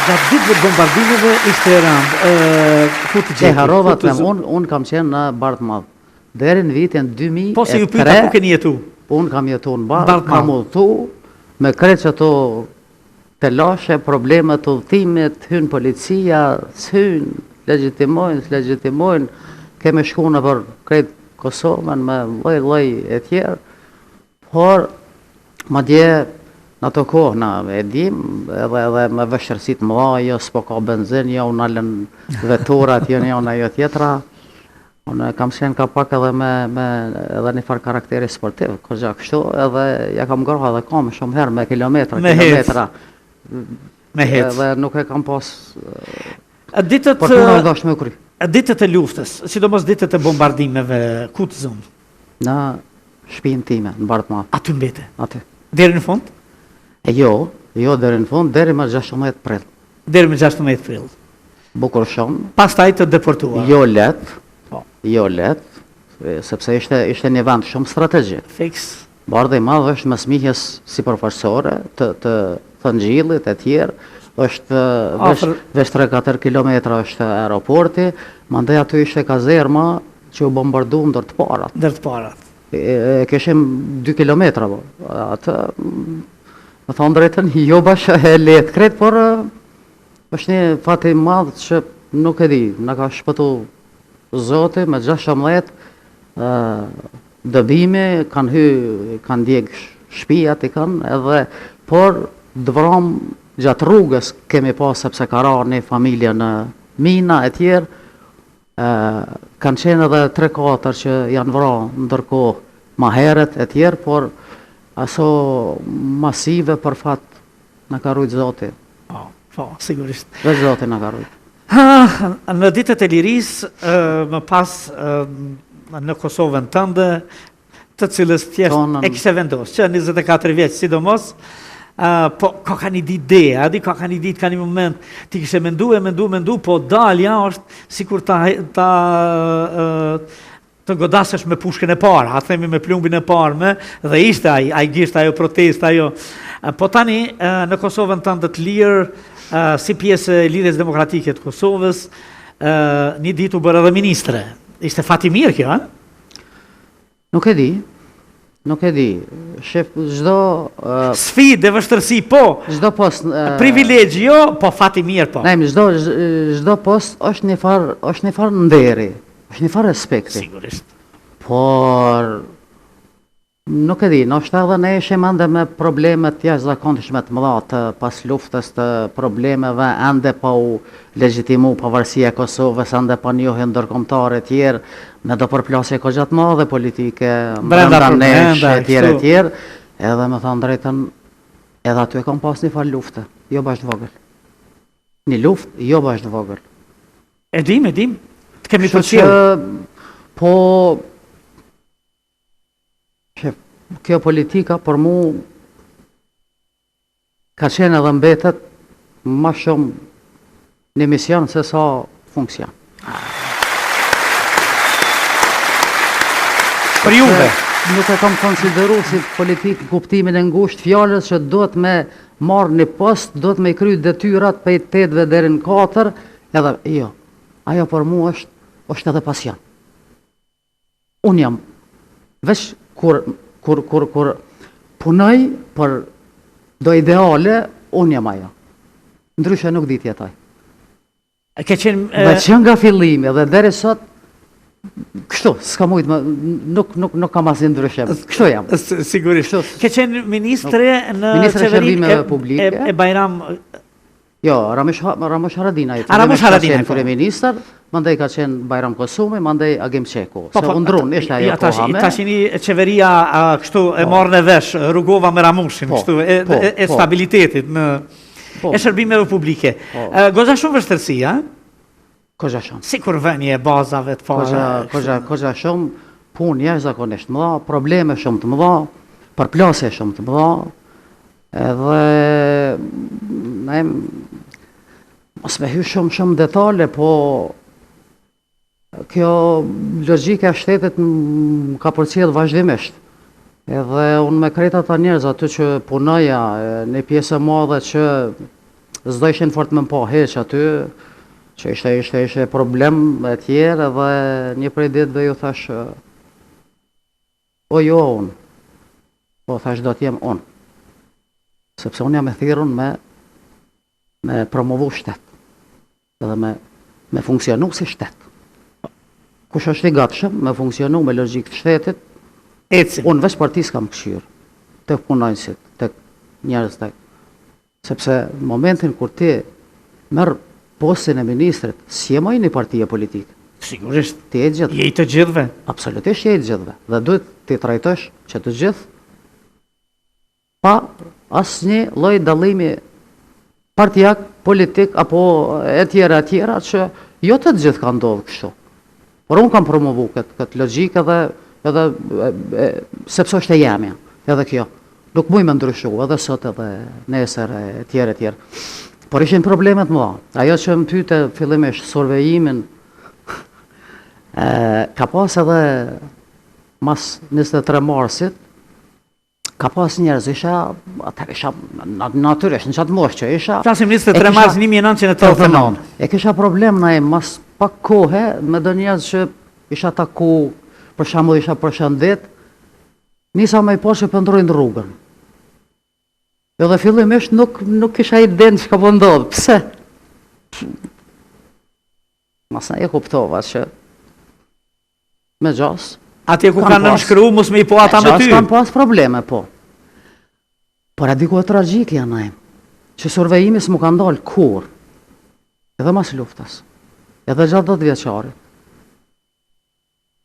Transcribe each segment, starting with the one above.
Gjatë ditëve të bombardimeve ishte e rëndë. Ku të E gjeti? harrova të them, unë kam qenë në Bardh Madh. Deri në vitin 2003. Po se ju pyeta ku keni jetu? Unë kam jetuar në Bardh Bardh, Madh. kam udhëtu me krejt që ato telashe, problemet të udhëtimit, hyn policia, s'hyn, legjitimojnë, s'legjitimojnë, kemi shku në për krejt Kosovën me lloj e tjerë, por madje në ato kohë na e dim, edhe me vështirësi të mëdha, jo s'po ka benzin, jo unë alën veturat, jo në ajo tjetra. Unë kam qenë ka pak edhe edhe një farë karakteri sportiv, kërgja kështu, edhe ja kam ngroha dhe kam shumë herë me kilometra. Me hec. Edhe nuk e kam pas, Ditët por puna dash me kry. ditët e luftës, sidomos ditët e bombardimeve, ku të zonë? Në shtëpinë time, në Bardh Madh, Aty mbete. aty. Deri në fund? E jo deri në fund, deri më 16 prill. Deri më 16 prill. Bukur shumë, Pastaj të deportuar. jo let, Po. sepse ishte një vend shumë strategjik. Fiks. Bardhi Madh është mes mihjes sipërfaqësore të Thëngjillit e tjerë, është veç 3-4 kilometra është aeroporti, mandej aty ishte kazerma që u bombardu ndër të parat. Ndër të parat. Kishim 2 kilometra, po. Atë, më thonë drejtën, jo bashkë e letë kretë, por është një fati madhë që nuk e di, në ka shpëtu Zoti me 16 dëbimi, kanë djegë shtëpiat i kanë, edhe, por dëvram gjatë rrugës kemi pas sepse ka ra një familje në mina e tjerë, kanë qenë edhe 3-4 që janë vra ndërkohë ma heret e tjerë, por aso masive për fat në ka rujtë Zoti. Po, sigurisht. Dhe Zoti në ka rujtë. Në ditët e lirisë, më pas në Kosovën tënde, të cilës thjesht e kishe vendosë, që 24 vjeç sidomos, po ka një ditë adi, ka një ditë, ka një moment, ti kishe mendu, po dalja është sikur të godasesh me pushkën e parë, a themi me plumbin e parë, dhe ishte ai gisht, ajo protest, ajo. Po tani, në Kosovën tënde të lirë, si pjesë e Lidhjes Demokratike të Kosovës, një ditë u bërë edhe ministre. Ishte fati mirë kjo, a? Nuk e di. Shef, çdo sfidë, vështërsi, po. Çdo post privilegji jo, po fati mirë, po. Nejmë, çdo post është një farë nderi, është një farë respekti. Sigurisht. Por nuk e di, nështë edhe ne ishim ende me problemet jashtëzakonshme të mëdha të pas luftës, të problemeve, ende pa u legjitimu pavarësia e Kosovës, ende pa njohje ndërkombëtare e tjerë, me do përplasje ko gjatë madhe politike, brenda nesh e tjerë, edhe me thonë drejtën, edhe aty e kam pas një farë lufte, jo bashkë vogël. Një luft, jo bashkë vogël. E dim, të kemi të qilë. Po, kjo politika për mu ka qenë edhe mbetet ma shumë një mision se sa funksion. Për juve? Nuk e kam konsideru si politikë kuptimin e ngushtë fjalës që duhet me marrë një post, duhet me i kry detyrat për 8 deri në 4, edhe jo, ajo për mu është edhe pasion. Unë jam, veç kur punoj për do ideale, unë jam ajo. Ndryshe nuk di tjetaj. Dhe që nga fillimi dhe deri sot, kështu, s'ka mujtë, nuk kam asin ndryshem. Kështu jam. Sigurisht. Ke qenë ministre në qeveri e Bajram... Jo, Ramush Haradinaj. Ramush Haradinaj. Kërë minister, mandej ka qenë Bajram Kosumi, mandej Agim Qeko. Se undrun, ishte ajo koha me. Tashini qeveria kështu e marrë në vesh, rrugova me Ramushin, kështu, e stabilitetit, e shërbimeve publike. Goza shumë vështërsi, a? Kozha shumë. Si kur vënje e bazave të pasha? Kozha shumë, punë jashtëzakonisht mëdha, probleme shumë të mëdha, përplasje shumë të mëdha, edhe mos me hy shumë detale, po kjo logjika e shtetit më ka përcjell vazhdimisht. Edhe unë me krejt ata njerëz aty që punoja, një pjesë e madhe që s'do ishin fort më pa heq aty, që ishte problem e tjerë, edhe një prej ditëve ju thash, o jo unë, po thash do t'jem unë, sepse unë jam e thirrur me promovu shtet, edhe me funksionu si shtet. Kush është i gatshëm me funksionu me logjikë të shtetit, unë veç partisë kam këshirë, tek punonjësit, tek njerëz sepse në momentin kur ti merr postin e ministrit, si e një partije politike. Sigurisht, ti je gjithë. Je të gjithëve. Absolutisht je të gjithëve. Dhe duhet ti trajtosh që të gjithë pa asnjë lloj dallimi partijak, politik apo e tjera që jo të gjithë kanë ndodhur kështu. Por unë kam promovu këtë logjikë edhe sepse është e jamja, edhe kjo. Nuk mujmë ndryshu, edhe sot edhe nesër e tjera. Por ishin problemet mëdha. Ajo që më pyete fillimisht survejimin, ka pas edhe mas 23 marsit, ka pas njerëz, isha natyrisht, në qatë moshë që isha... Flasim 23 mars 1989. E kisha problem na e mas pak kohë me do njerëz që isha taku, për shembull isha përshëndet, nisa me i po që pëndrojnë rrugën. Edhe fillimisht nuk kisha iden që ka po ndodhë. Pse? Masa e kuptova që me gjas. Atje ku kanë nënshkru, mos me i po ata me ty. Kam pas probleme, po. Por a di ku e tragjik janë ajmë, që survejimi s'mu ka ndalë kur, edhe mas luftës, edhe gjatë 10 vjeçarit,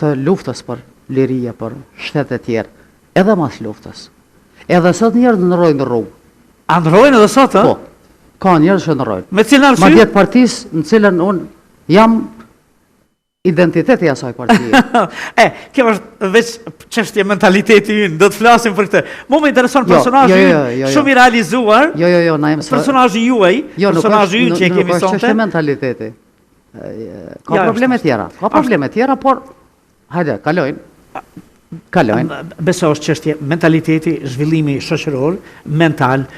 të luftës për liria, për shtetet tjerë, edhe mas luftës. Edhe sot njerëz ndrojnë rrugë. A ndrojnë edhe sot, Po, ka njerëz që ndrojnë. Me cilën arsye? Madje partisë në cilën unë jam identiteti i asaj partie. Kjo është veç çështje mentaliteti ynë, do të flasim për këtë. Mu më intereson personazhi shumë i realizuar. Jo, na jemi personazhi juaj, personazhi ynë që e kemi sonte. Nuk është mentaliteti. Ka probleme tjera, por hajde, kalojnë. Beso është çështje mentaliteti, zhvillimi shoqëror, mental,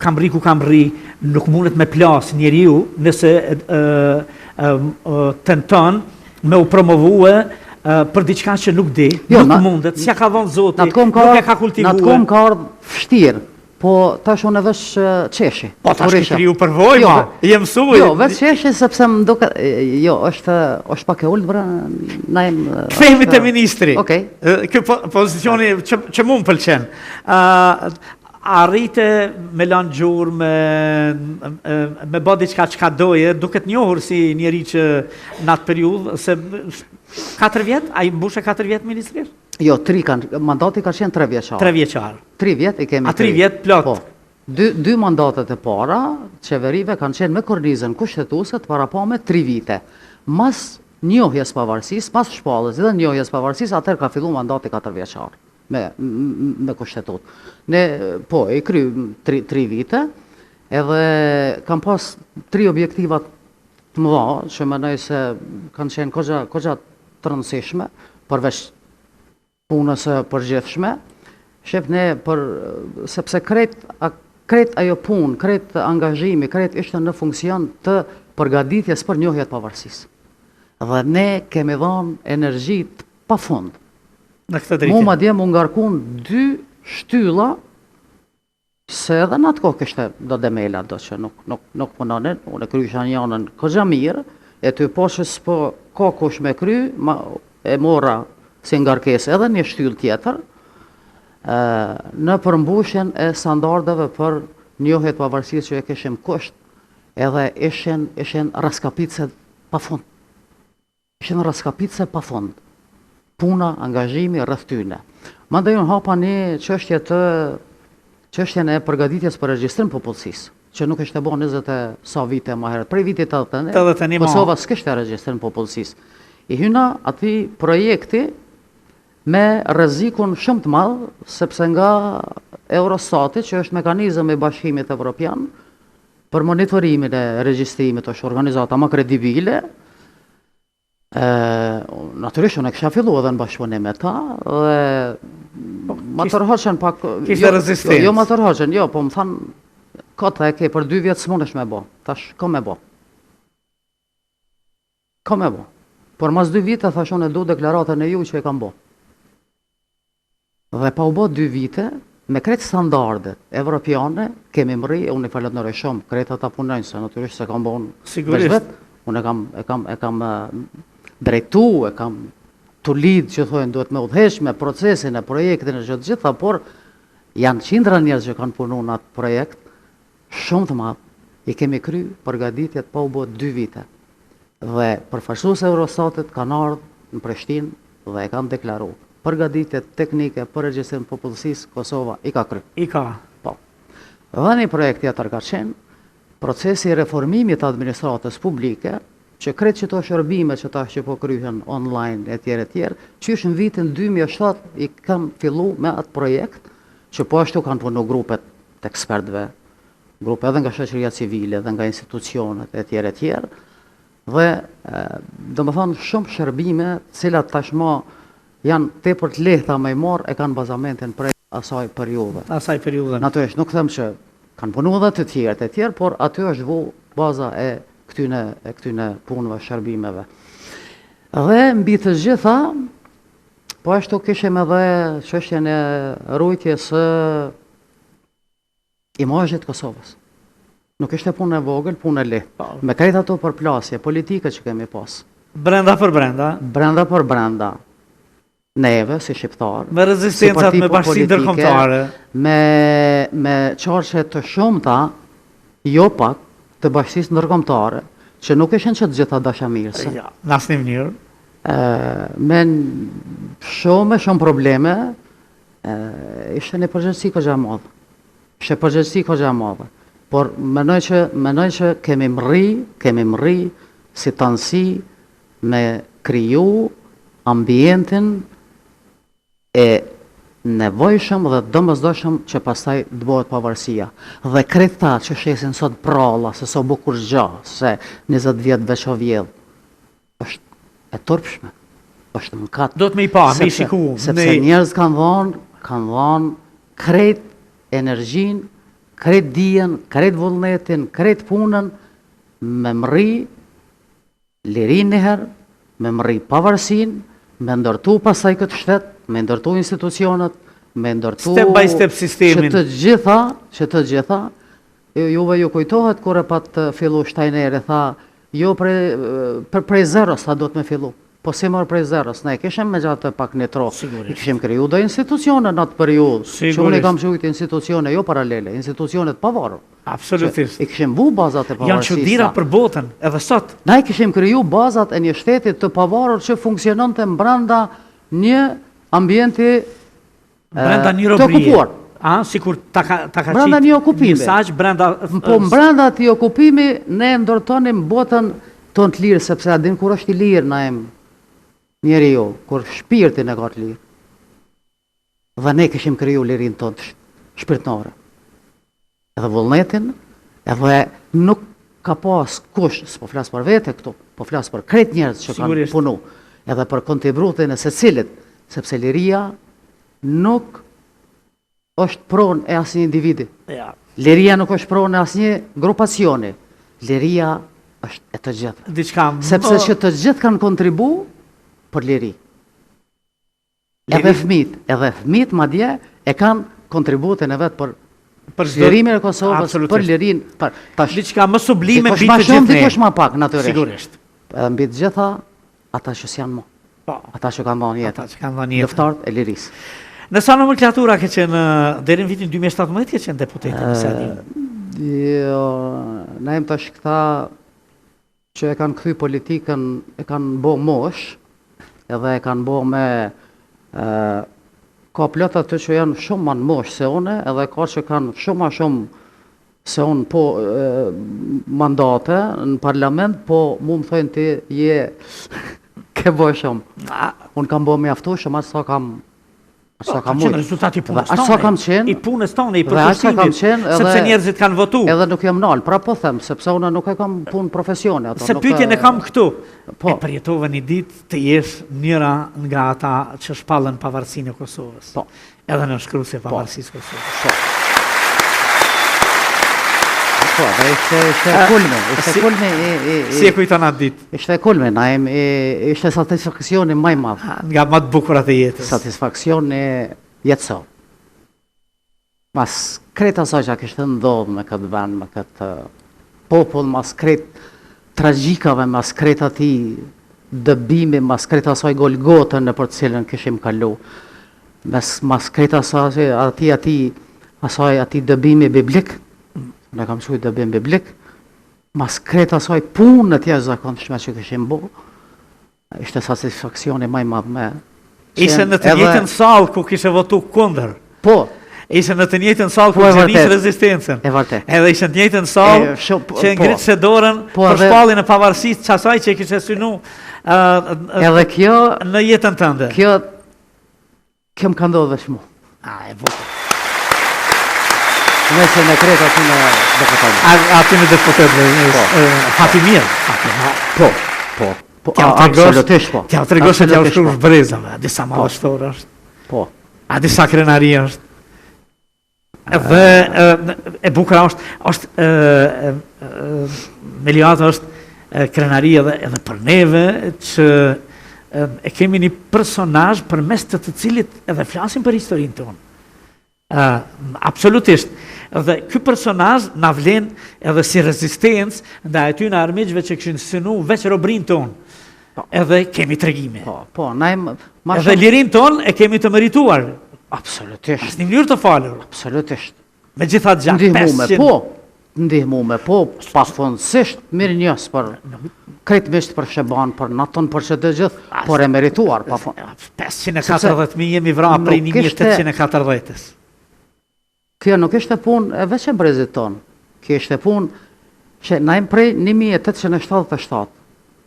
kam rri ku kam rri, nuk mundet me plas njeriu nëse tenton me u promovue për diçka që nuk di, nuk mundet, s'ja ka dhënë Zoti, nuk e ka kultivuar. Në atë kohë ka ardhur vështirë, po tash unë edhe qeshi. Po tash ke kriju përvojë, je mësuar. Jo, vetë qeshi sepse më duket, jo, është pak e ulët, na jemi. Kthehemi te ministri. Okej. Ky pozicioni që mua më pëlqen. Arrite me lanë gjurë, me bë diçka çka doje, duket njohur si njeri që në atë periudhë, se 4 vjet, a i mbushe 4 vjet ministrisht? Jo, 3 kanë, mandati ka qenë 3 vjeçar. 3 vjeçar. 3 vjet i kemi. A 3 vjet plot? Po. 2 mandatet e para, qeverive kanë qenë me kornizën kushtetuese të parapame 3 vite. Mas njohjes pavarësisë, pas shpallës dhe njohjes pavarësisë, atëherë ka filluar mandati 4 vjeçar. Me kushtetut. Ne, po, e kry 3 vite, edhe kam pas 3 objektivat të mëdha, që mendoj se kanë qenë kogja të rëndësishme, përveç punës së përgjithshme, shef ne sepse krejt ajo punë, krejt angazhimi, krejt ishte në funksion të përgatitjes për njohjet pavarësisë. Dhe ne kemi dhënë energjit pafund. Mu ma dje mu ngarkun 2 shtylla, se edhe në atë kohë kështë do demela do që nuk punonin, unë e krysha njënën këgja mirë, e të poshës po ka kush me kry, e mora si ngarkes edhe një shtyllë tjetër, në përmbushjen e standardeve për njohjet pavarësisë që e kishim kusht, edhe ishin raskapitse pa fund. Ishin raskapitse pa fund. Puna, angazhimi, rreth tyne. Mandej unë hapa një çështjen e përgatitjes për regjistrim popullsisë, që nuk ishte bën 20 e sa vite më herët. Prej vitit 81, Kosova s'kishte regjistrim popullsisë. I hyna ati projekti me rrezikun shumë të madh, sepse nga Eurostati, që është mekanizëm i Bashkimit Evropian, për monitorimin e regjistrimit është organizata më kredibile. Natyrisht unë e kisha fillu edhe në bashkëpunim me ta, dhe ma tërhoqen pak... Kishte rezistencë? Jo, ma tërhoqen, jo, po më thanë, kota e ke për 2 vjetë s'munesh me bo. Thash, ka me bo. Ka me bo. Por mas 2 vite, thash unë e du deklaratën e ju që e kam bo. Dhe pa u bo 2 vite, me kretë standardet evropiane, kemi mëri, unë i falet nëre shumë, kretë ata punojnë, se natyrisht se kam bo Sigurisht. veç vet, unë e kam drejtu, e kam të lidh që thojnë duhet me udhesh me procesin e projektin e gjitha, por janë qindra njerëz që kanë punu në atë projekt, shumë të madh, i kemi kry përgatitjet pa u bë 2 vite. Dhe përfaqësues e Eurostatit kanë ardhur në Prishtinë dhe e kanë deklaruar përgatitjet teknike për regjistrim të popullsisë Kosova i ka kry. I ka. Po. Dhe një projekt tjetër ka qenë procesi i reformimit të administratës publike, që kretë që to shërbime që ta që po kryhen online e tjerë, që është në vitin 2007 i kam fillu me atë projekt, që po ashtu kanë punu grupet të ekspertve, grupe edhe nga shoqëria civile, edhe nga institucionet e tjerë, dhe do më thonë shumë shërbime, cilat tashmo janë tepër të lehta me i marrë, e kanë bazamentin prej asaj periudhe. Asaj periudhe. Natyrisht, nuk them që kanë punu edhe të tjerë, por aty është vu baza e këtyne punëve, shërbimeve. Dhe mbi të gjitha, po ashtu kishim edhe çështjen e rujtjes së imazhit të Kosovës. Nuk ishte punë e vogël, punë e lehtë. Me krejt ato përplasje politike që kemi pas. Brenda për brenda. Brenda për brenda. Neve, si shqiptarë. Me rezistencat me bashkësinë ndërkombëtare. Me çarçe të shumta, jo pak, të bashkësisë ndërkombëtare, që nuk ishin që të gjitha dashamirëse. Ja, në asnjë mënyrë. Me shumë probleme, ishte një përgjegjësi kogja madhe. Ishte përgjegjësi kogja madhe. Por mendoj që kemi mri si tansi me kriju ambientin e nevojshëm dhe domosdoshëm që pastaj të bëhet pavarësia. Dhe krejt ta që shesin sot pralla, se so bukur gjë, se 20 vjet veç o vjedh, është e turpshme, është mëkat. Do të me i pa, me i shiku. Sepse njerëz kanë dhënë krejt energjin, krejt dijen, krejt vullnetin, krejt punën, me mri lirin njëherë, me mri pavarësin, me ndërtu pasaj këtë shtet, me ndërtu institucionet, me ndërtu step by step sistemin. Që të gjitha, juve ju kujtohet kur e pat fillu Shtajneri, tha, jo prej zeros, tha do të me fillu. Po si marë prej zeros, ne kishim me gjatë pak një tro, i kishim kriju do institucione në atë periud, që unë i kam shujt institucione jo paralele, institucionet pavarur. Absolutisht. I kishim vu bazat e pavarësisë. Janë çuditëra për botën, edhe sot. Na i kishim kriju bazat e një shtetit të pavarur që funksiononte brenda një ambienti brenda një të okupuar. Sikur ta ka brenda një okupimi. Po brenda të okupimi ne ndërtonim botën tonë të lirë, sepse a din kur është i lirë na em njeri jo, kur shpirtin e ka të lirë. Dhe ne kishim kriju lirin tonë shpirtnore. Edhe vullnetin, edhe nuk ka pas kush, s'po flas për vete këtu, po flas për krejt njerëz që kanë punu, edhe për kontributin e secilit, sepse liria nuk është pronë e asnjë individi. Liria nuk është pronë e asnjë grupacioni. Liria është e të gjithë. Sepse që të gjithë kanë kontribu për liri. Edhe fëmijët madje e kanë kontributin e vetë për lirimin e Kosovës, për lirin. Diçka më sublime mbi të gjithë ne. Dikush ma shumë, dikush ma pak, natyrisht. Sigurisht. Edhe mbi të gjitha, ata që s'janë më. Ata që kanë dhënë jetën. Luftarët e lirisë. Në sa nomenklatura ke qenë deri në vitin 2017 ke qenë deputet në Sedim? Jo, na jem tash këta që e kanë kthy politikën, e kanë bë mosh, edhe e kanë bë me ka plot atë që janë shumë më në mosh se une, edhe ka që kanë shumë ma shumë se unë po mandate në parlament, po mu më thojnë ti je ke bëj shumë. Unë kam bë me aftu shumë, atë sa kam qenë rezultati i punës tonë, i punës tonë, i përkushtimit, sepse njerëzit kanë votu. Edhe nuk jam nalë, pra po them, sepse unë nuk e kam punë profesione. Se pyetjen e kam këtu, e përjetove një ditë të jesh njëra nga ata që shpallën pavarësinë e Kosovës, edhe në shkruajtje pavarësisë Kosovës. dhe ishte kulmi, Si e kujton atë ditë? ishte kulmi, ishte satisfaksioni më i madh. Nga më të bukurat e jetës. Satisfaksioni jetësor. Mas krejt asaj që kishte ndodhur me këtë vend, me këtë popull, mas krejt tragjikave, mas krejt atij dëbimi, mas krejt asaj golgotën në për të cilën kishim kalu, mas krejt asaj atij dëbimi biblik, ne kam shkruajtur dëbim biblik, mas krejt asaj punë të jashtëzakonshme që kishim bërë, ishte satisfaksioni më i madh me. Ishte në të njëjtën sallë ku kishe votu kundër. Po. Ishte në të njëjtën sallë ku gjenis rezistencën. E vërtet. Edhe ishte në të njëjtën sallë që ngritse dorën për shpalljen e pavarësisë të asaj që kishe synu edhe kjo në jetën tënde. Kjo më ka ndodhur veç mua. E bukur. Nëse në Kret aty në departament. Aty në departament. Fati mirë. Po. Absolutisht po. T'ja tregosh se t'ja u shkruar brezave, a disa mallështor është. Po. A disa krenari është. Dhe e bukur është Meliata është krenari edhe për neve që e kemi një personazh përmes të cilit edhe flasim për historinë tonë. Absolutisht. Dhe ky personazh na vlen edhe si rezistencë ndaj aty në armiqve që kishin synu veç robrin tonë. Edhe kemi tregime. Po, edhe lirin tonë e kemi të merituar. Absolutisht. As në mënyrë të falur. Absolutisht. Megjithatë gjatë 500. Ndihmume, pafundësisht mirënjohës për krejtëmisht për Sheban, për Naton, për çdo gjithë, por e merituar pafundësisht. 540.000 jemi vrarë prej 1840-s. Kjo nuk ishte punë e veç e brezit tonë. Kjo ishte punë që na jemi prej 1877,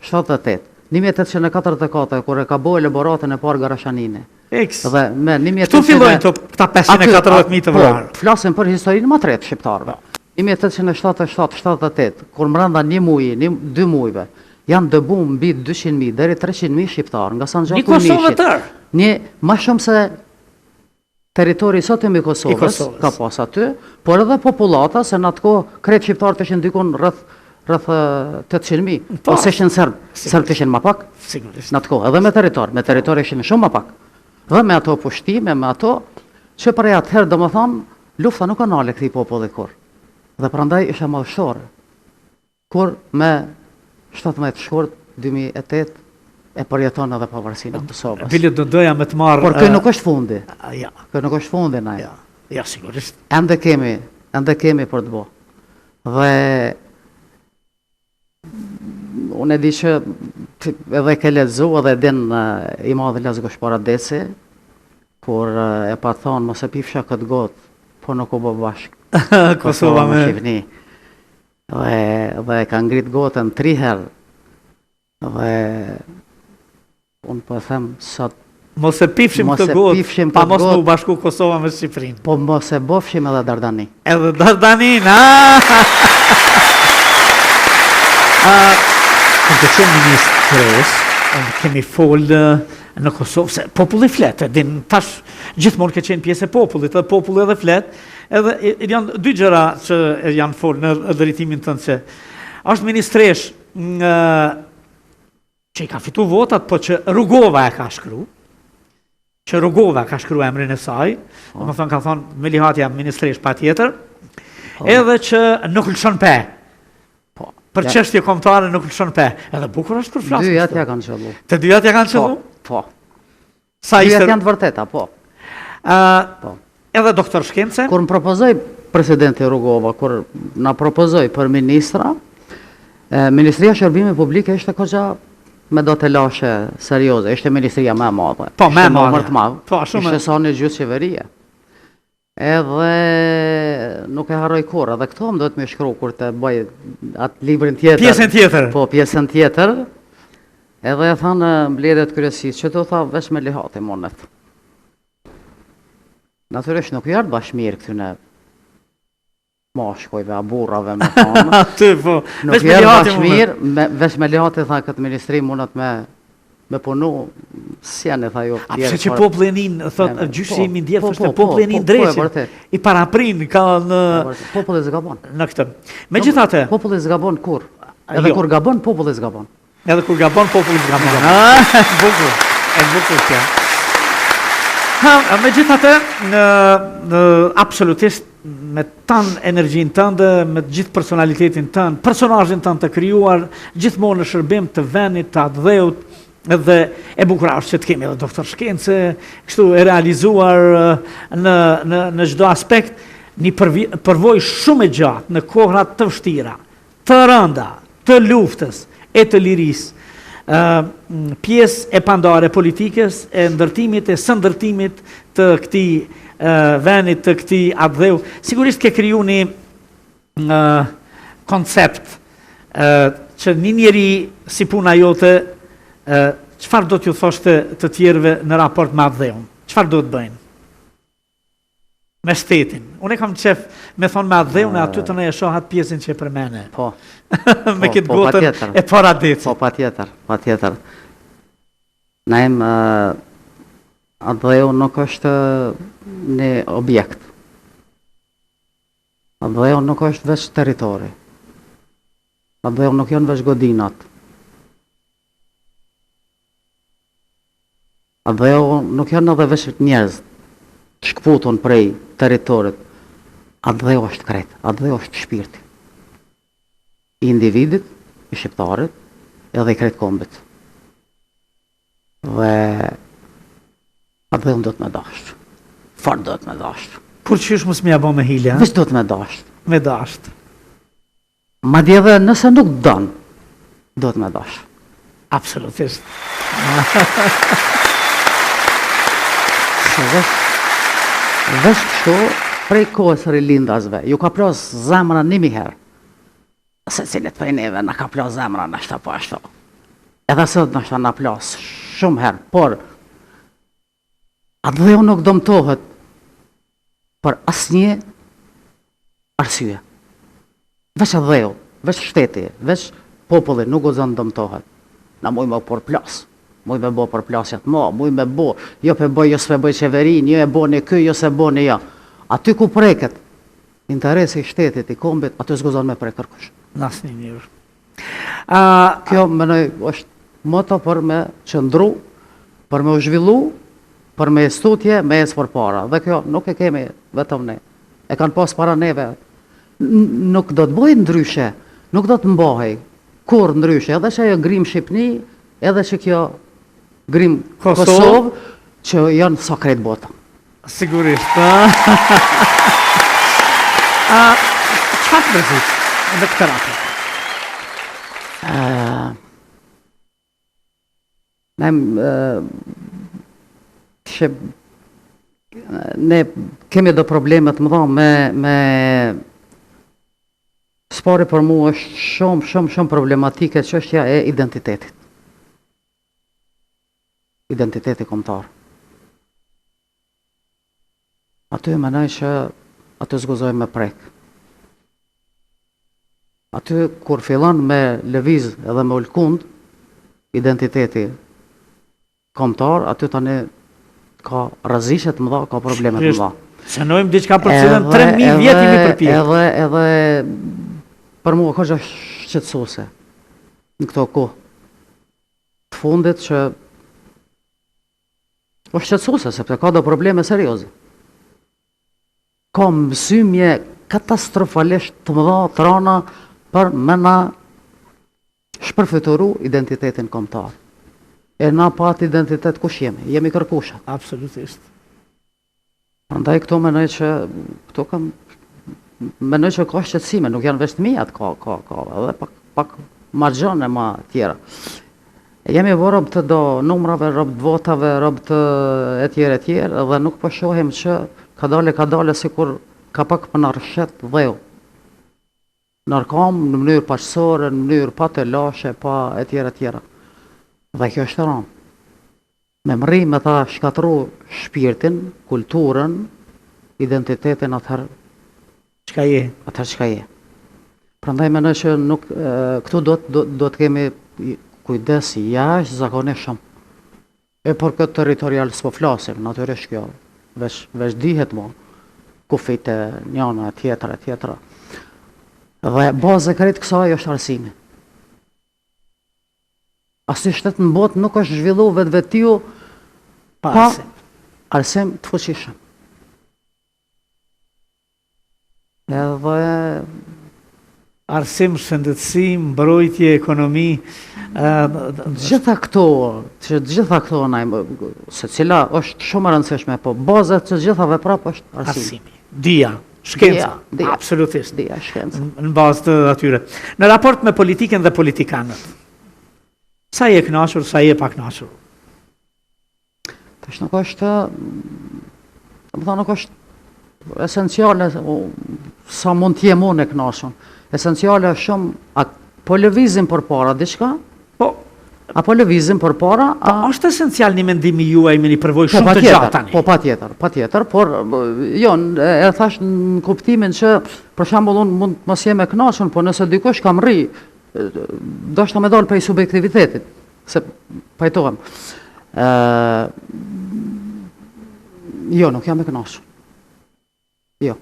78. 1844, kur e ka bo elaboratën e parë Garashanine. Dhe me 18... Këtu fillojnë këta 540.000 të vrarë. Flasim për historinë më tretë shqiptarëve. 1877-78, kur mbranda një muji, 2 mujve, janë dëbu mbi 200.000 deri 300.000 shqiptarë, nga Sanxhaku i Kosovës tërë. Një më shumë se territori sot i Kosovës, ka pas aty, por edhe populata, se në atë kohë krejt shqiptarët ishin dikun rreth 800.000, ose ishin serbët ishin më pak, në atë kohë, edhe me territori ishin shumë më pak. Dhe me ato pushtime, me ato, që për e atëherë dhe më thamë, lufta nuk anale këti populli kur. Dhe prandaj ishe madhështore. Kur me 17 shkurt 2008 e përjeton edhe pavarësinë e Kosovës. Bile do doja me të marrë... Por kjo nuk është fundi. Ja. Kjo nuk është fundi, na. Ja, sigurisht. Ende kemi për të bo. Dhe unë e di që edhe ke lexu edhe din i madhi Lazgosh Paradesi, kur e pa thonë mos e pifsha këtë gotë, po nuk u bë bashkë Kosova me Shqipni. Dhe ka ngrit gotën 3 herë. Dhe unë po e them sot mos e pifshim këtë gotë, pa mos u bashku Kosova me Shqipërinë. Po mos e bofshim edhe Dardani. Edhe Dardanin, Këtë qenë ministres, kemi folë në Kosovë, se populli fletë, din tash gjithmonë ke qenë pjesë e popullit, edhe populli edhe fletë, edhe janë 2 gjëra që janë folë në drejtimin tënë që është ministresh që i ka fitu votat, po që Rugova e ka shkru, emrin e saj, më thonë ka thonë Melihatja ministresh pa tjetër, edhe që nuk lëshon pe. Për çështje kombëtare nuk lëshon pe. Edhe bukur është për flasë. 2 ja kanë qellu. Të 2 ja kanë qellu? Po. Sa ishte? 2 janë të vërteta, po. Edhe doktor shkence? Kur më propozoi presidenti Rugova, kur na propozoi për ministra, Ministria e Shërbimit Publik ishte goxha me do të lashe serioze, ishte ministria më e madhe. Po, më e madhe. Po, shumë. Ishte sa një gjysmë qeverie. Edhe nuk e harroj kur, edhe këto më duhet me shkru kur të bëj atë librin tjetër. Pjesën tjetër? Po, pjesën tjetër. Edhe e thanë mbledhjet kryesisë, që të tha veç Melihati monet. Natyrisht nuk jartë bashmirë këtyne mashkojve, a burrave me thanë. Aty, po. Nuk jartë bashmirë, veç Melihati tha këtë ministri mundet me me punu, si janë e tha jo. A pse që populli e nin, thot, gjyshimi ndjef është populli e nin drejtsin. I paraprin ka në... Populli zgabon. Në këtë. Megjithatë... Populli zgabon kur? Edhe kur gabon, populli zgabon. Edhe kur gabon, populli zgabon. Bukur. E bukur kjo. Megjithatë, absolutisht me tanë energjinë tënde, me gjithë personalitetin tënd, personazhin tënd të krijuar, gjithmonë në shërbim të vendit, të atdheut, dhe e bukur është që të kemi edhe doktor shkence, kështu e realizuar në çdo aspekt, një përvojë shumë e gjatë në kohra të vështira, të rënda, të luftës e të lirisë. Pjesë e pandare politikës, e ndërtimit, e sëndërtimit të këtij vendit, të këtij atdheu. Sigurisht ke kriju një koncept që një njeri si puna jote, çfarë do t'ju thoshte të tjerëve në raport me atdheun? Çfarë do të bëjnë? Me shtetin. Unë e kam qef me thonë me atdheun e aty të ne e shohat pjesën që e përmene. Po. Me këtë gotën e paradecit. Po, patjetër. Naim, atdheu nuk është një objekt. Atdheu nuk është veç territori. Atdheu nuk janë veç godinat. Atdheu nuk janë edhe veç njerëz shkputun prej territorit. Atdheu është krejt, atdheu është shpirti. I individit, i shqiptarit, edhe i krejt kombit. Dhe atdheu do të me dasht. Fort do të me dasht. Kur qysh mos më ja bë me hile? Veç do të me dasht. Me dasht. Madje edhe nëse nuk don, do të me dasht. Absolutisht. Vesh kështu, prej kohës rilindasve, ju ka plos zemra 1000 herë. Se cilit prej neve na ka plos zemra në ashta po ashtu. Edhe sot në ashta na plos shumë herë, por atdheu nuk dëmtohet për asnjë arsye. Veç atdheu, veç shteti, veç populli nuk guxon dëmtohet. Na muj me por plos. Muj me bo për plasjat muj me bo, jo pe boj, jo s'pe boj qeverin, jo e boni ky, jo se boni ja. Aty ku preket interesi i shtetit, i kombit, aty s'guzon me prek kërkush. Nasni mirë. Kjo menoj është moto për me qëndru, për me u zhvillu, për me studje, me ecë për para. Dhe kjo nuk e kemi vetëm ne. E kanë pas para neve. Nuk do të bëjë ndryshe, nuk do të mbahej kur ndryshe, edhe që ajo grim Shqipni, edhe që kjo grim Kosovë, që janë sa krejt bota. Sigurisht. Çfarë mërzit në këtë raport? Ne kemi do problemet më dha me spari për mu është shumë problematike çështja e identitetit. Identiteti kombëtar. Aty mendoj që aty zguzoj me prek. Aty kur fillon me lëviz edhe me ulkund identiteti kombëtar, aty tani ka rrezishe të mëdha, ka probleme të mëdha. Shënojmë diçka për cilën 3000 vjet jemi përpjekur. Edhe për mua ka shqetësuese në këto kohë të fundit që është shqetësuese sepse ka do probleme serioze. Ka mësymje katastrofalisht të mëdha të rana për me na shpërfituru identitetin kombëtar. E na pa atë identitet kush jemi? Jemi kërkusha. Absolutisht. Prandaj këto mendoj që mendoj që ka shqetësime, nuk janë vetëm mijat, ka edhe pak margjone ma tjera. Jemi rob të do numrave, rob të votave, rob të etjere, dhe nuk po shohim që ka dale sikur ka pak për në rëshet dheu. Nërkam në mënyrë paqësore, në mënyrë pa të lashe, pa etjera. Dhe kjo është rëmë. Me mëri me ta shkatru shpirtin, kulturën, identitetin atëherë çka je. Prandaj mendoj që nuk këtu do të kemi kujdes jashtëzakonisht shumë. E për këtë territorial s'po flasim, natyrisht kjo, veç dihet mo, kufit e njëna, e tjetra. Dhe bazë e kërit kësaj është arsimi. Asi shtetë në botë nuk është zhvillu vetë pa arsim të fuqishëm. Edhe arsim, shëndetësi, mbrojtje, ekonomi. Gjitha këto se cila është shumë e rëndësishme, po baza të gjithave prapë është arsimi. Dija, shkenca, absolutisht. Dija, shkenca. Në bazë të atyre. Në raport me politikën dhe politikanët, sa je kënaqur, sa je pa kënaqur? Tash nuk është, nuk është esenciale sa mund t'jem unë e kënaqur. Esenciale është shumë, po lëvizim përpara diçka? Po. Apo lëvizim përpara? Është esencial një mendimi juaj me një përvojë shumë të gjatë tani. Po patjetër, por jo, e thash në kuptimin që për shembull unë mund mos jem e kënaqur, po nëse dikush kam rri, do shta me dalë prej subjektivitetit, se pajtohem. Jo, nuk jam e kënaqur. Jo.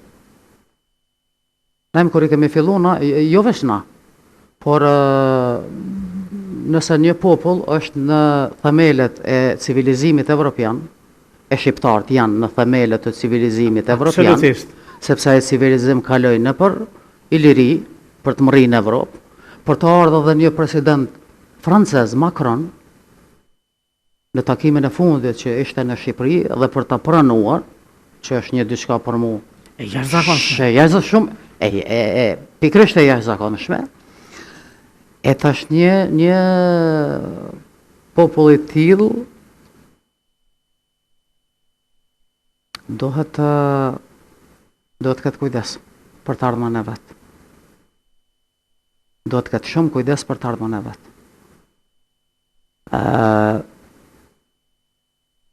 Ne kur i kemi filluna, jo veç na, por nëse një popull është në themelet e civilizimit evropian, e shqiptarët janë në themelet e civilizimit evropian, sepse ai civilizim kaloi nëpër Iliri për të mërri në Evropë, për të ardhur edhe një president francez, Macron, në takimin e fundit që ishte në Shqipëri dhe për ta pranuar, që është një diçka për mua e jashtëzakonshme. Pikërisht e jashtëzakonshme. E tash një popull i tillë duhet këtë kujdes për të ardhmen e vet. Duhet këtë shumë kujdes për të ardhmen e vet.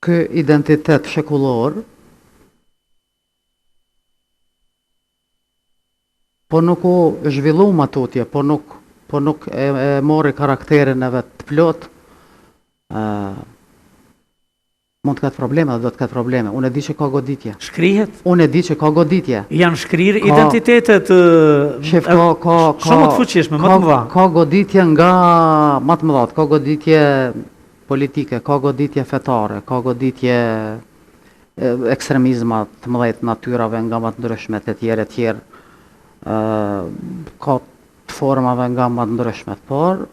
Ky identitet shekullor po nuk u zhvillu matutje, po nuk e mori karakterin e vet të plot, mund të ketë probleme dhe do të ketë probleme. Unë e di që ka goditje. Shkrihet? Unë e di që ka goditje. Janë shkrirë identitetet shumë të fuqishme, më të mëdha. Ka goditje nga më të mëdha, ka goditje politike, ka goditje fetare, ka goditje ekstremizma të mëdha të natyrave nga më të ndryshme të tjerë. Ka të formave nga më të ndryshme, por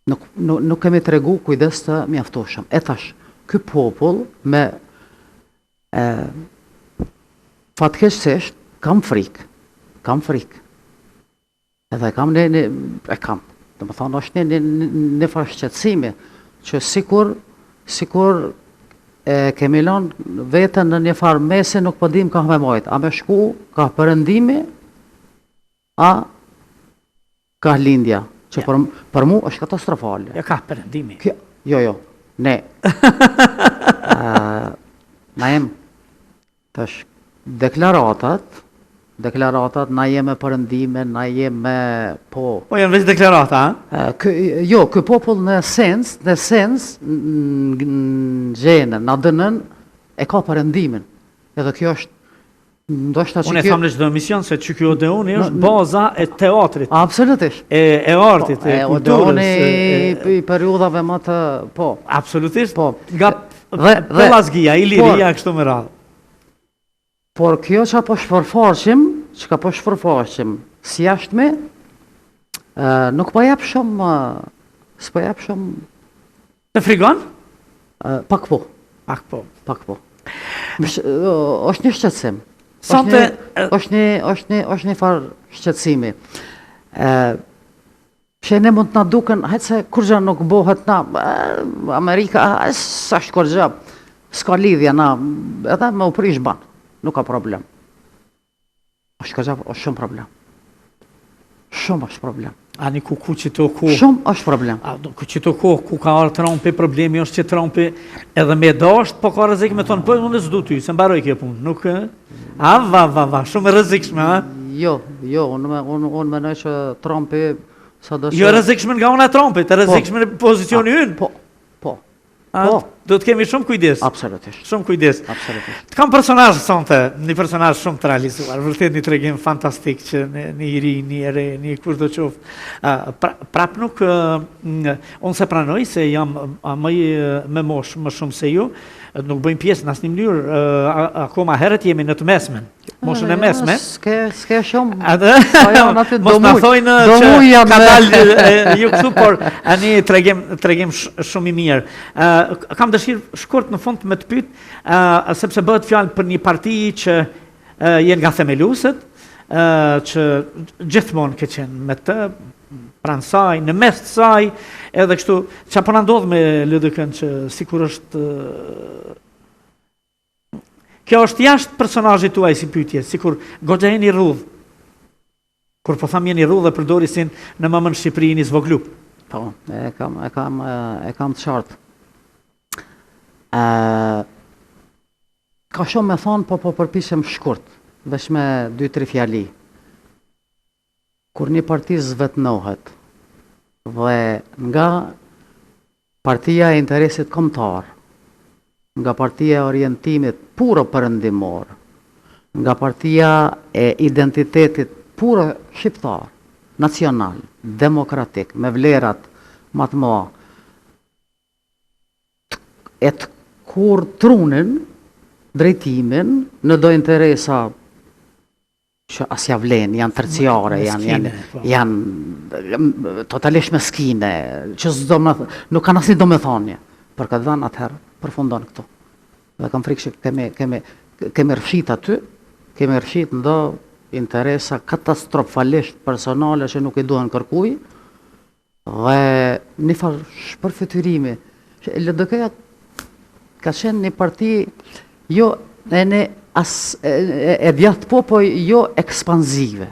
nuk kemi të regu kujdes të mjaftueshëm. E tash, ky popull me fatkeqësisht kam frikë. Edhe kam do të thonë është një farë shqetësimi që sikur kemi lënë veten në një farë mese, nuk po dim ka me mojt, a me shku, ka perëndimi, a ka lindja, që për mu është katastrofale. Ja ka perëndimi. Jo, ne. Na jem tash deklaratat, na jeme përëndime, na jeme po... Po janë veç deklarata, ha? Jo, ky popull në esens, në gjenën, në dënën, e ka përëndimin. Edhe kjo është, ndoshta që kjo... Unë e thamë në çdo emision se që kjo Odeoni është baza e teatrit. Absolutisht. E artit, e kulturës. Odeoni i periudhave më të... Po. Absolutisht. Nga Pellazgia, Iliria, kështu me radhë. Por kjo që po shpërfaqim si jashtme, nuk po jap shumë, s'po jap shumë... Të frigon? Pak po. Është një shqetësim. Është një farë shqetësimi. Që ne mund të na duken, hajtë se kur gjë nuk bëhet na, Amerika, sa është kur gjë, s'ka lidhja na, edhe me u prish ban. Nuk ka problem. Është shumë problem. Shumë është problem. Ani ku qito ku... Shumë është problem. Ku qito ku ka arë Trumpi, problemi është që Trumpi edhe me dasht, po ka rrezik me tonë, po unë s'du ty, se mbaroj kjo punë. Nuk... Va, shumë rrezikshme, ha? Jo, unë menoj që Trumpi Jo rrezikshme nga ona e Trumpit, rrezikshme në pozicioni ynë. Po. Do të kemi shumë kujdes. Absolutisht. Shumë kujdes. Absolutisht. Të kam personazh sonte, një personazh shumë të realizuar, vërtet një tregim fantastik që një i ri, një i re, një kushdo qoftë. Prap nuk unë se pranoj se jam me moshë më shumë se ju, nuk bëjmë pjesë në asnjë mënyrë, akoma herët jemi në të mesmen. Moshën e mesme. S'ke shumë. Mos na thojnë që ka dalë ju këtu, por një tregim shumë i mirë. Kam dëshirë shkurt në fund me të pyet, sepse bëhet fjalë për një parti që jenë nga themeluesit, që gjithmonë ke qenë me të, pranë saj, në mes të saj, edhe kështu, që po na ndodh me LDK-n që sikur është kjo është jashtë personazhit tuaj si pyetje, sikur goxha jeni rrudh. Kur po tham jeni rrudh e përdorisin në mëmën Shqipëri jeni zvoglu. Po, e kam të qartë. Ka shumë me thonë, po përpishem shkurt, veç me 2-3 fjali. Kur një parti zvetnohet dhe nga partia e interesit kombëtar, nga partia e orientimit puro perëndimor, nga partia e identitetit puro shqiptar, nacional, demokratik, me vlerat më të mëdha, e të kur trunin drejtimin në do interesa që as ja vlen, janë terciare, janë totalisht meskine, që nuk kanë asnjë domethënie. Për këtë dhënë atëherë përfundon këtu. Dhe kam frikë që kemi rfshit aty, kemi rfshit ndo interesa katastrofalisht personale që nuk i duhen kërkuj, dhe një farë shpërfytyrimi. LDK-ja ka qenë një parti jo e djathtë po jo ekspanzive,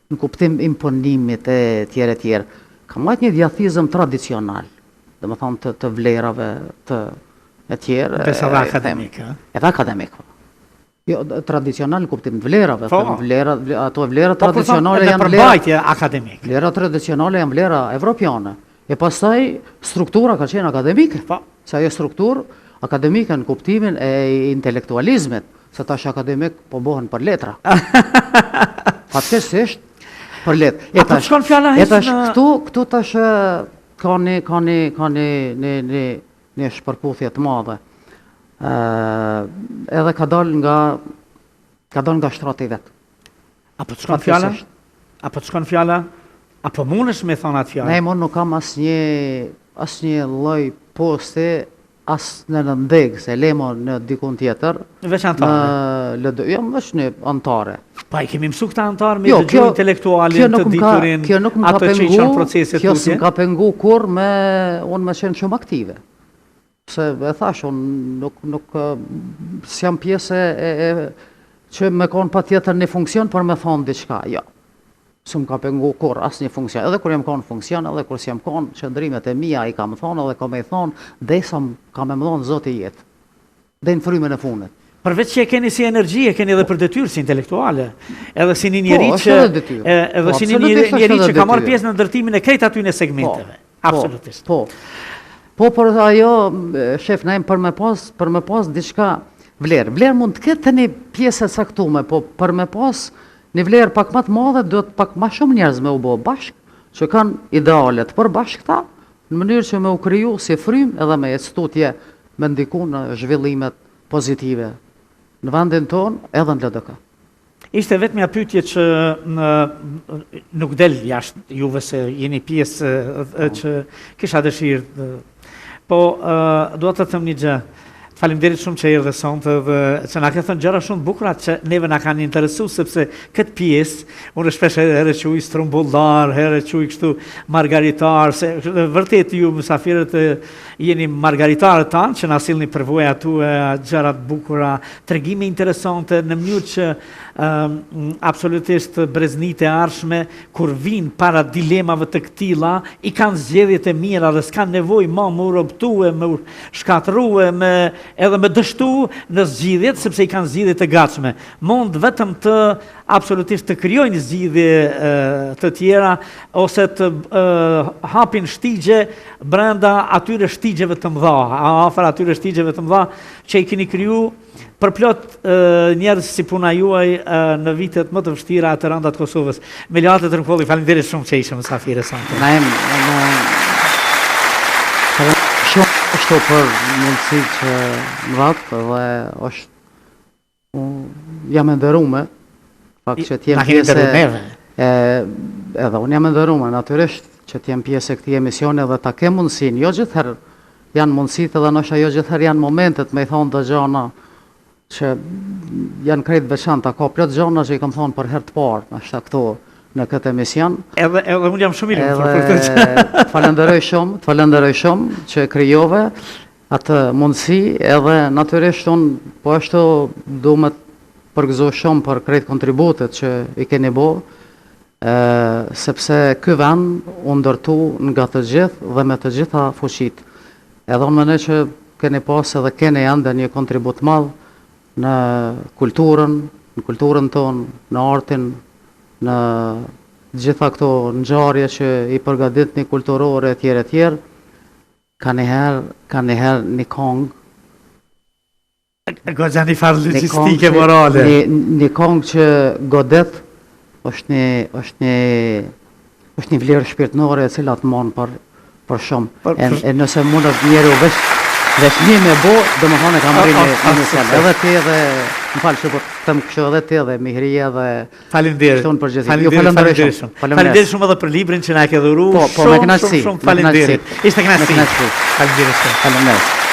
në kuptim imponimit e tjere. Ka majtë një djathizëm tradicional, dhe më thonë të vlerave të e tjere. Edhe akademik, edhe akademik. Jo, tradicional në kuptim të vlerave, ato vlera tradicionale janë vlera akademik. Vlera tradicionale janë vlera evropiane. E pastaj struktura ka qenë akademike. Se ajo strukturë akademike në kuptimin e intelektualizmit, se tash akademik po bohen për letra. Fatkeqësisht për letra. A po shkon fjala këtu tash ka një shpërputhje të madhe. Edhe ka dal nga shtrati vet. A po shkon fjala? Apo mundesh me thonë atë fjalë? Ne nuk kam asnjë lloj poste as në ndeg, se lemo në dikun tjetër. Veç antare? Jo, veç në antare. Pa i kemi mësu këta antare me dëgju intelektualin të diturin, ato që i qanë proceset tutje? Kjo s'm ka pengu kur unë me qenë shumë aktive. Se e thash, unë nuk s'jam pjesë që me konë pa tjetër një funksion për me thonë diçka, jo. S'm ka pengu kur asë një funksion, edhe kur jem konë funksion, edhe kur s'jam konë qëndrimet e mija i kam thonë, edhe kam e thonë, dhe sa ka me më thonë zotë i jetë, dhe në frymen e funit. Përveç që e keni si energji, e keni edhe për detyrë si intelektuale, edhe si një njeri që ka marrë pjesë në ndërtimin e krejt aty në segmenteve. Absolutisht. Po, për ajo, shef, najmë për me pas diçka vlerë. Vlerë mund të ketë një pjesë e saktume, po për me pas një vlerë pak më të madhe, duhet pak më shumë njerëz me u bë bashkë, që kanë idealet për bashkëta, në mënyrë që me u kriju si frymë edhe me stutje me ndiku në zhvillimet pozitive në vendin tonë edhe në LDK. Ishte vetëm pyetje që nuk del jashtë juve se jeni pjesë që kisha dëshirë. Po, do të them një gjë. Faleminderit shumë që erdhe sonte dhe që na ke thënë gjëra shumë bukura që neve na kanë interesuar, sepse këtë pjesë unë shpesh herë quaj strumbullar, herë quaj kështu margaritar, se vërtet ju mysafirët jeni margaritarët tanë që na sillni përvoja tuaja, gjëra të bukura, tregime interesante në mënyrë që absolutisht breznit e arshme, kur vinë para dilemave të këtilla, i kanë zgjedhjet e mira dhe s'kanë nevojë më u robtue, më shkatërue, edhe me dështu në zgjidhjet, sepse i kanë zgjidhjet e gatshme. Mund vetëm të absolutisht të krijojnë zgjidhje të tjera, ose të hapin shtigje brenda atyre shtigjeve të mëdha, afër atyre shtigjeve të mëdha që i keni kriju për plot njerëz si puna juaj në vitet më të vështira të rënda të Kosovës. Me lejatë të Rëmkolli, faleminderit shumë që ishëm mysafirë sonte. Shumë është për mundësi që më dhatë dhe është jam e ndërume, pak që t'jem pjesë edhe unë jam e ndërume, natyrisht që t'jem pjesë e këtij emisioni dhe ta kem mundësin, jo gjithëherë janë mundësit edhe nështë jo gjithëherë janë momentet me i thonë dhe gjana që janë krejt veçanta, ka plot gjana që i kam thonë për herë të parë, nështë këto në këtë emision. Edhe unë jam shumë i lumtur për këtë gjë. Të falenderoj shumë që krijove atë mundësi, edhe natyrisht unë po ashtu du me përgëzo shumë për krejt kontributet që i keni bo, sepse ky vend u ndërtu nga të gjithë dhe me të gjitha fuqit. Edhe unë mendoj që keni pas edhe keni ende një kontribut madh në kulturën tonë, në artin, në gjitha këto ngjarje që i përgatitni kulturore etj. Ka njëherë një kong. Goxha një farë logjistike morale. Një kong që godet është një vlerë shpirtënore e cila të mon për shumë. E nëse mundet njeri u veç një me bo, dhe më thonë e kam rrinë një mision. Edhe ti edhe, më falë që po të them kështu edhe ti edhe Mihrija dhe... Faleminderit. Faleminderit shumë. Faleminderit shumë edhe për librin që na ke dhuru. Po, me kënaqësi. Shumë faleminderit. Ishte kënaqësi. Faleminderit shumë. Faleminderit.